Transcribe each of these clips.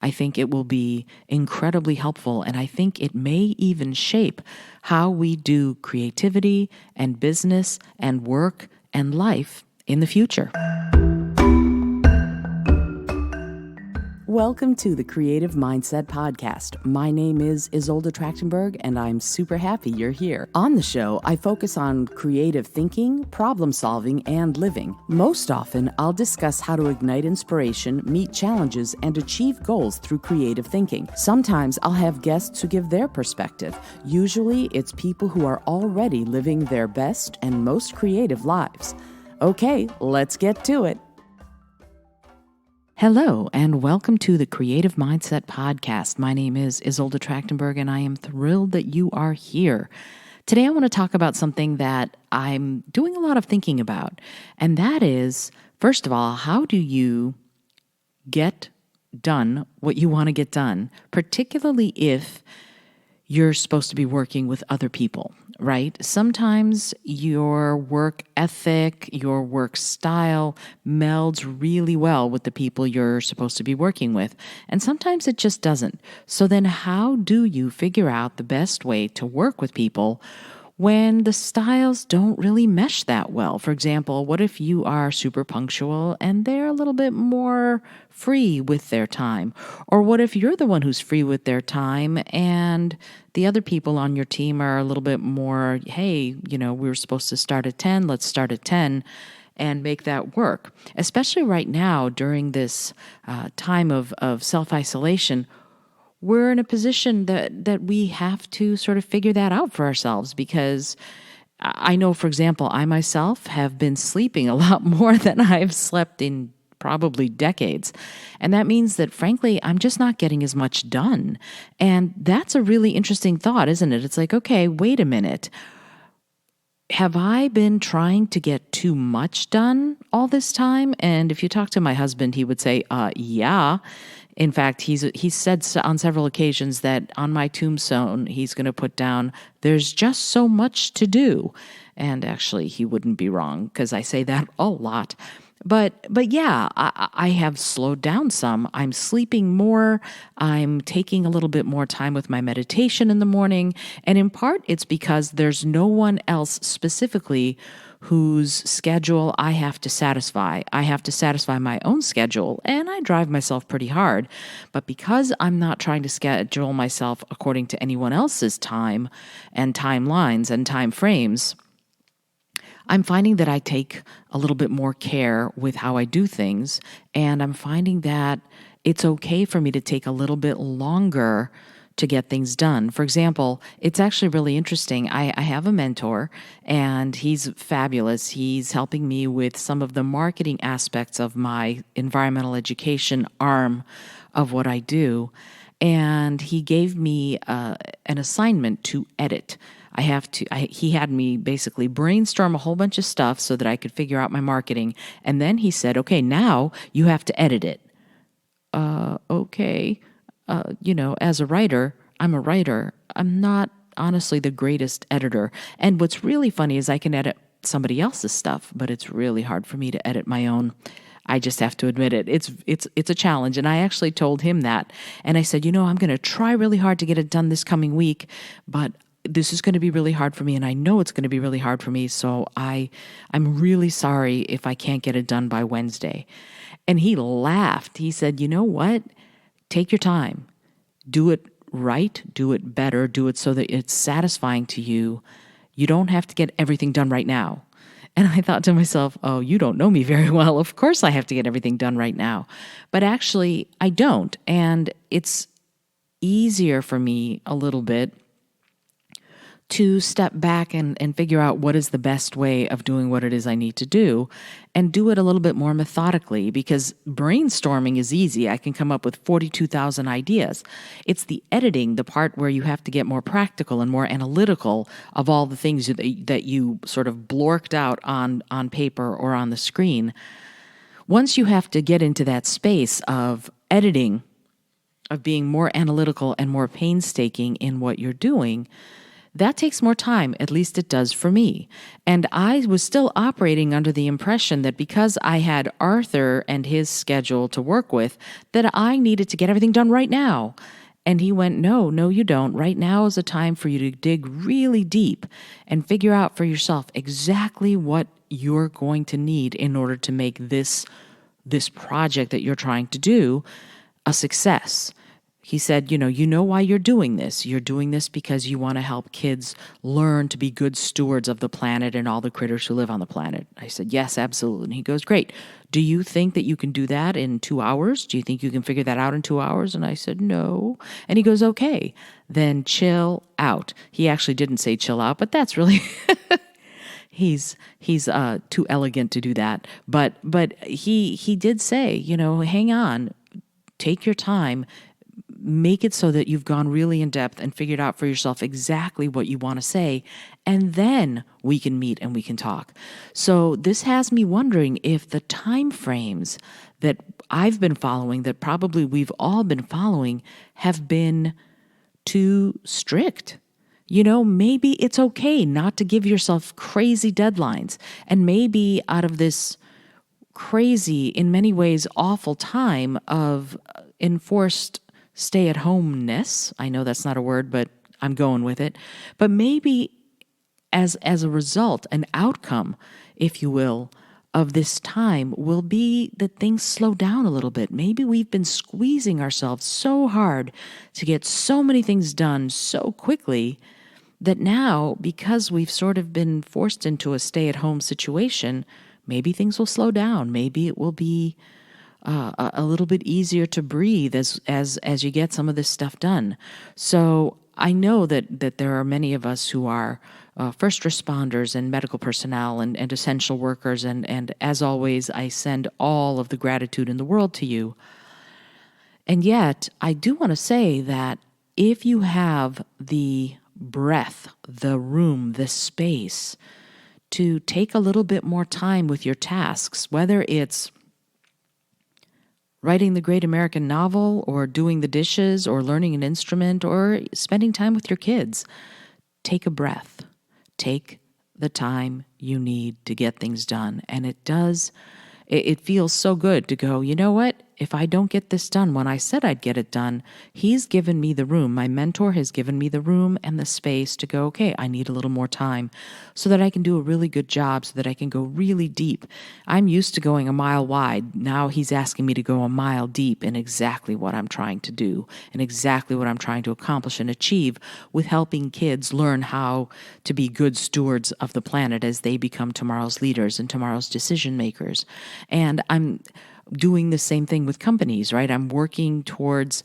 I think it will be incredibly helpful, and I think it may even shape how we do creativity and business and work and life in the future. Welcome to the Creative Mindset Podcast. My name is Isolde Trachtenberg, and I'm super happy you're here. On the show, I focus on creative thinking, problem solving, and living. Most often, I'll discuss how to ignite inspiration, meet challenges, and achieve goals through creative thinking. Sometimes I'll have guests who give their perspective. Usually, it's people who are already living their best and most creative lives. Okay, let's get to it. Hello, and welcome to the Creative Mindset Podcast. My name is Isolde Trachtenberg, and I am thrilled that you are here. Today, I want to talk about something that I'm doing a lot of thinking about, and that is, first of all, how do you get done what you want to get done, particularly if you're supposed to be working with other people, right? Sometimes your work ethic, your work style melds really well with the people you're supposed to be working with, and sometimes it just doesn't. So then how do you figure out the best way to work with people when the styles don't really mesh that well? For example, what if you are super punctual and they're a little bit more free with their time? Or what if you're the one who's free with their time and the other people on your team are a little bit more, hey, we were supposed to start at 10, let's start at 10 and make that work. Especially right now during this time of self-isolation, we're in a position that we have to sort of figure that out for ourselves, because I know, for example, I myself have been sleeping a lot more than I've slept in probably decades. And that means that, frankly, I'm just not getting as much done. And that's a really interesting thought, isn't it? It's like, okay, wait a minute. Have I been trying to get too much done all this time? And if you talk to my husband, he would say, yeah. In fact, he's said on several occasions that on my tombstone, he's going to put down, there's just so much to do. And actually, he wouldn't be wrong, because I say that a lot. But yeah, I have slowed down some. I'm sleeping more. I'm taking a little bit more time with my meditation in the morning. And in part, it's because there's no one else specifically whose schedule I have to satisfy. I have to satisfy my own schedule, and I drive myself pretty hard. But because I'm not trying to schedule myself according to anyone else's time and timelines and time frames, I'm finding that I take a little bit more care with how I do things, and I'm finding that it's okay for me to take a little bit longer to get things done. For example, it's actually really interesting. I have a mentor, and he's fabulous. He's helping me with some of the marketing aspects of my environmental education arm of what I do, and he gave me an assignment to edit. He had me basically brainstorm a whole bunch of stuff so that I could figure out my marketing. And then he said, okay, now you have to edit it. Okay. As a writer, I'm a writer. I'm not honestly the greatest editor. And what's really funny is I can edit somebody else's stuff, but it's really hard for me to edit my own. I just have to admit it. It's a challenge. And I actually told him that. And I said, I'm going to try really hard to get it done this coming week, but this is going to be really hard for me, and I know it's going to be really hard for me, so I'm really sorry if I can't get it done by Wednesday. And he laughed. He said, you know what? Take your time. Do it right. Do it better. Do it so that it's satisfying to you. You don't have to get everything done right now. And I thought to myself, oh, you don't know me very well. Of course I have to get everything done right now. But actually, I don't. And it's easier for me a little bit to step back and figure out what is the best way of doing what it is I need to do, and do it a little bit more methodically, because brainstorming is easy. I can come up with 42,000 ideas. It's the editing, the part where you have to get more practical and more analytical of all the things that you sort of blorked out on paper or on the screen. Once you have to get into that space of editing, of being more analytical and more painstaking in what you're doing, that takes more time, at least it does for me. And I was still operating under the impression that because I had Arthur and his schedule to work with, that I needed to get everything done right now. And he went, no, you don't. Right now is a time for you to dig really deep and figure out for yourself exactly what you're going to need in order to make this project that you're trying to do a success. He said, you know why you're doing this. You're doing this because you want to help kids learn to be good stewards of the planet and all the critters who live on the planet. I said, yes, absolutely. And he goes, great. Do you think that you can do that in 2 hours? Do you think you can figure that out in 2 hours? And I said, no. And he goes, okay, then chill out. He actually didn't say chill out, but that's really... He's too elegant to do that. But he did say, hang on, take your time, make it so that you've gone really in depth and figured out for yourself exactly what you want to say, and then we can meet and we can talk. So this has me wondering if the time frames that I've been following, that probably we've all been following, have been too strict. Maybe it's okay not to give yourself crazy deadlines. And maybe out of this crazy, in many ways, awful time of enforced stay-at-homeness, I know that's not a word, but I'm going with it, but maybe as a result, an outcome, if you will, of this time will be that things slow down a little bit. Maybe we've been squeezing ourselves so hard to get so many things done so quickly that now, because we've sort of been forced into a stay-at-home situation, maybe things will slow down. Maybe it will be a little bit easier to breathe as you get some of this stuff done. So I know that there are many of us who are first responders and medical personnel and essential workers, and as always, I send all of the gratitude in the world to you. And yet, I do want to say that if you have the breath, the room, the space to take a little bit more time with your tasks, whether it's writing the great American novel or doing the dishes or learning an instrument or spending time with your kids, take a breath. Take the time you need to get things done. And it feels so good to go, you know what? If I don't get this done when I said I'd get it done, he's given me the room. My mentor has given me the room and the space to go, okay, I need a little more time so that I can do a really good job, so that I can go really deep. I'm used to going a mile wide. Now he's asking me to go a mile deep in exactly what I'm trying to do and exactly what I'm trying to accomplish and achieve with helping kids learn how to be good stewards of the planet as they become tomorrow's leaders and tomorrow's decision makers. And I'm doing the same thing with companies, right? I'm working towards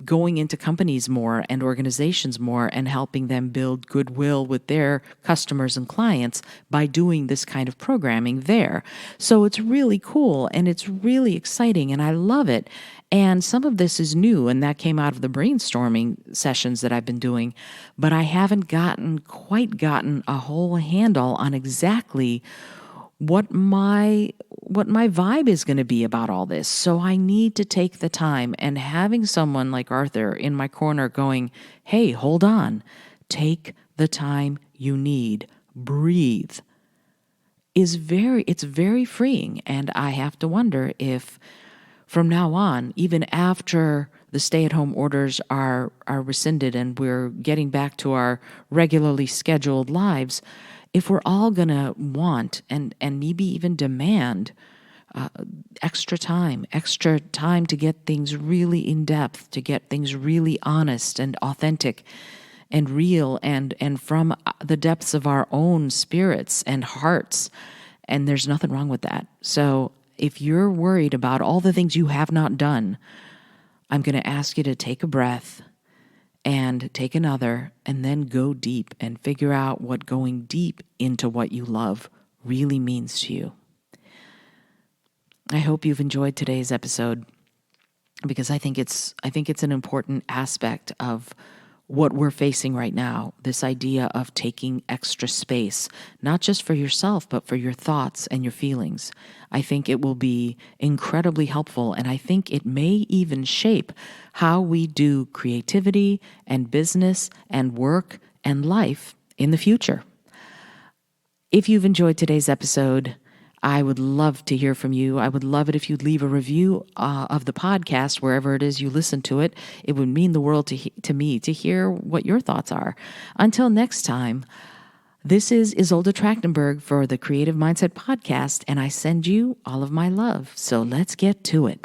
going into companies more and organizations more and helping them build goodwill with their customers and clients by doing this kind of programming there. So it's really cool and it's really exciting and I love it. And some of this is new, and that came out of the brainstorming sessions that I've been doing, but I haven't quite gotten a whole handle on exactly what my vibe is going to be about all this. So I need to take the time, and having someone like Arthur in my corner going, hey, hold on, take the time you need, breathe, it's very freeing. And I have to wonder if from now on, even after the stay-at-home orders are rescinded and we're getting back to our regularly scheduled lives, if we're all going to want and maybe even demand extra time to get things really in depth, to get things really honest and authentic and real and from the depths of our own spirits and hearts. And there's nothing wrong with that. So if you're worried about all the things you have not done, I'm going to ask you to take a breath and take another, and then go deep and figure out what going deep into what you love really means to you. I hope you've enjoyed today's episode because I think it's an important aspect of what we're facing right now, this idea of taking extra space, not just for yourself, but for your thoughts and your feelings. I think it will be incredibly helpful, and I think it may even shape how we do creativity and business and work and life in the future. If you've enjoyed today's episode, I would love to hear from you. I would love it if you'd leave a review of the podcast wherever it is you listen to it. It would mean the world to me to hear what your thoughts are. Until next time, this is Isolde Trachtenberg for the Creative Mindset Podcast, and I send you all of my love. So let's get to it.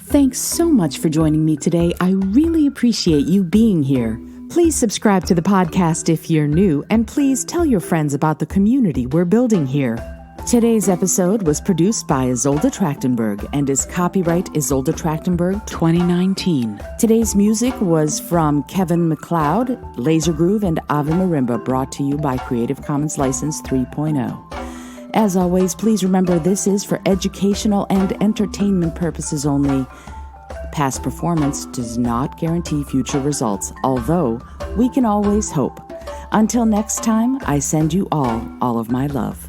Thanks so much for joining me today. I really appreciate you being here. Please subscribe to the podcast if you're new, and please tell your friends about the community we're building here. Today's episode was produced by Isolde Trachtenberg and is copyright Isolde Trachtenberg 2019. Today's music was from Kevin MacLeod, Laser Groove, and Ave Marimba, brought to you by Creative Commons License 3.0. As always, please remember this is for educational and entertainment purposes only. Past performance does not guarantee future results, although we can always hope. Until next time, I send you all of my love.